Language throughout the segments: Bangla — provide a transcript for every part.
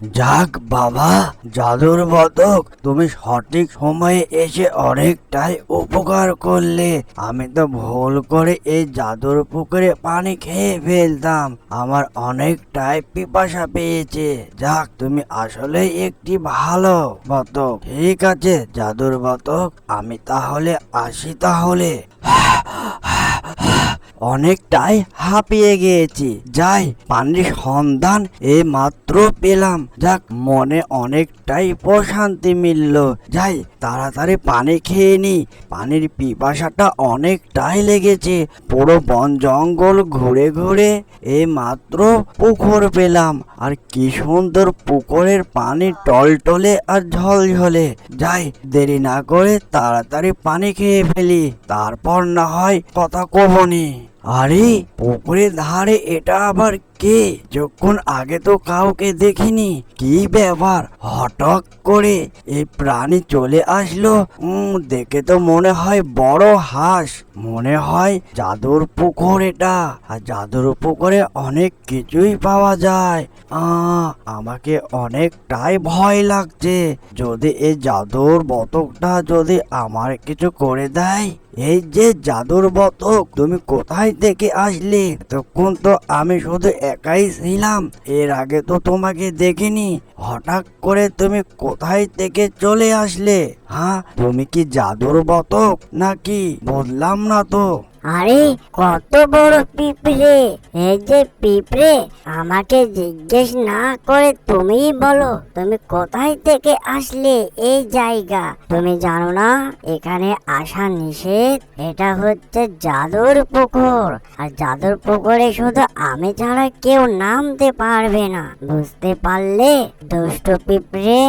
যাক বাবা, জাদুর বতক, তুমি সঠিক সময়ে এসে অনেকটাই উপকার করলে। আমি তো ভুল করে এই জাদুর পুকুরে পানি খেয়ে ফেলতাম, আমার অনেকটাই পিপাসা পেয়েছে। যাক, তুমি আসলে একটি ভালো বতক। ঠিক আছে জাদুর বতক, আমি তাহলে আসি তাহলে। অনেকটাই হাঁপিয়ে গিয়েছি, যাই পানির সন্ধান এই মাত্র পেলাম। যাক, মনে অনেকটাই প্রশান্তি মিলল। যাই তাড়াতাড়ি পানি খেয়ে নি, পানির পিপাসাটা অনেকটাই লেগেছে। পুরো বন জঙ্গল ঘুরে ঘুরে এই মাত্র পুকুর পেলাম, আর কি সুন্দর পুকুরের পানি টলটলে আর ঝলঝলে। যাই দেরি না করে তাড়াতাড়ি পানি খেয়ে ফেলি, তারপর না হয় কথা কবনি। আরে পুকুরের ধারে এটা আবার কে? যখন আগে তো কাউকে দেখিনি, কি ব্যাপার হঠাৎ করে এই প্রাণী চলে আসলো? দেখে তো মনে হয় বড় হাঁস, মনে হয় জাদুর পুকুর এটা, আর জাদুর পুকুরে অনেক কিছুই পাওয়া যায়। আমাকে অনেকটাই ভয় লাগছে, যদি এই জাদুর বতকটা যদি আমার কিছু করে দেয়। এই যে জাদুর বতক, তুমি কোথায় থেকে আসলে? তখন তো আমি শুধু একাই ছিলাম, এর আগে তো তোমাকে দেখিনি, হঠাৎ করে তুমি কোথায় থেকে চলে আসলে? হ্যাঁ, তুমি কি জাদুর বতক নাকি? বললাম না তো। আরে কত বড় পিঁপড়ে! এই যে পিঁপড়ে, আমাকে জিজ্ঞেস না করে তুমিই বলো তুমি কোথায় থেকে আসলে এই জায়গা? তুমি জানো না এখানে আসা নিষেধ? এটা হচ্ছে জাদুর পুকুর, আর জাদুর পুকুরে শুধু আমি ছাড়া কেউ নামতে পারবে না, বুঝতে পারলে দুষ্ট পিঁপড়ে?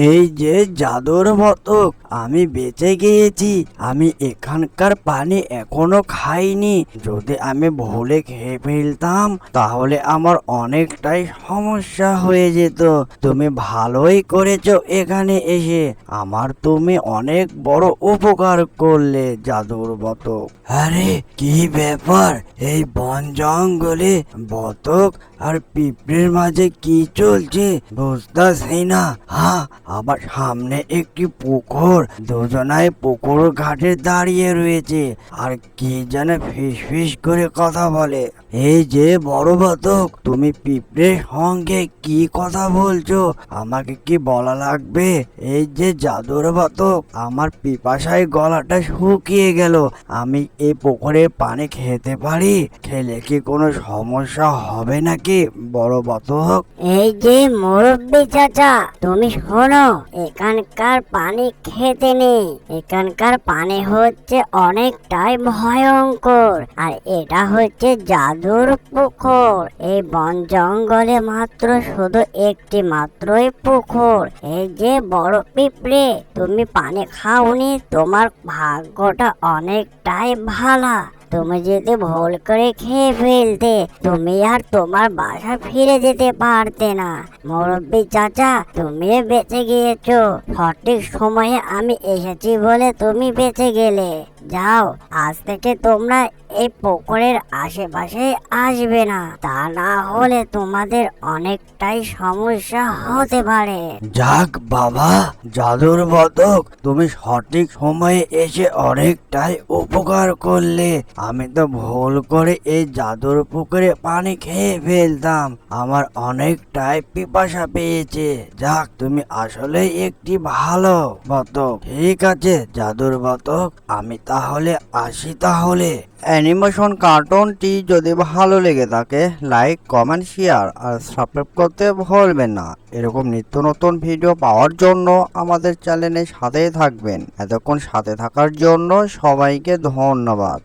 এই যে জাদুর বতক, আমি বেঁচে গিয়েছি। আমি এখানকার পানি এখনো খাইনি, যদি আমি ভুলে খেয়ে ফেলতাম তাহলে আমার অনেকটাই সমস্যা হয়ে যেত। তুমি ভালোই করেছো এখানে এসে, আমার তুমি অনেক বড় উপকার করলে জাদুর বতক। আরে কি ব্যাপার, এই বন জঙ্গলে বতক আর পিঁপড়ের মাঝে কি চলছে বুঝতেছি না। হ্যাঁ, আবার সামনে একটি পুকুর, দুজনায় পুকুর ঘাটে দাঁড়িয়ে রয়েছে, আর কি যেন ফিস ফিস করে কথা বলে। এই যে বড় বতক, তুমি পিঁপড়ের সঙ্গে কি কথা বলছো? আমাকে কি বলা লাগবে? এই যে জাদুর বতক, আমার পিপাসায় গলাটা শুকিয়ে গেল, আমি এই পুকুরের পানি খেতে পারি? খেলে কি কোনো সমস্যা হবে নাকি বড় বতক? এই যে মুরব্বি চাচা, তুমি শোনো, এখানকার পানি খেতে নেই। এখানকার পানি হচ্ছে অনেকটাই ভয়ঙ্কর, আর এটা হচ্ছে জাদুর পুকুর। এই বন জঙ্গলে মাত্র শুধু একটি মাত্রই পুকুর। এই যে বড় পিঁপড়ে, তুমি পানি খাওনি, তোমার ভাগ্যটা অনেকটাই ভালো। তুমি যদি ভুল করে খেয়ে ফেলতে, তুমি আর তোমার বাসা ফিরে যেতে পারতে না। মুরব্বি চাচা, তুমি বেঁচে গিয়েছো, সঠিক সময়ে আমি এসেছি বলে তুমি বেঁচে গেলে। যাও, আজ থেকে তোমরা এই পুকুরের আশেপাশে আসবে না, তা না হলে তোমাদের অনেকটাই সমস্যা হতে পারে। যাক বাবা, জাদুর বতক, তুমি সঠিক সময়ে এসে অনেকটাই উপকার করলে। আমি তো ভুল করে এই জাদুর পুকুরে পানি খেয়ে ফেলতাম, আমার অনেকটাই পিপাসা পেয়েছে। যাক, তুমি আসলে একটি ভালো বতক। ঠিক আছে জাদুর বতক, আমি তাহলে আসি তাহলে। অ্যানিমেশন কার্টুনটি যদি ভালো লেগে থাকে, লাইক কমেন্ট শেয়ার আর সাবস্ক্রাইব করতে ভুলবেন না। এরকম নিত্য নতুন ভিডিও পাওয়ার জন্য আমাদের চ্যানেলের সাথেই থাকবেন। এতক্ষণ সাথে থাকার জন্য সবাইকে ধন্যবাদ।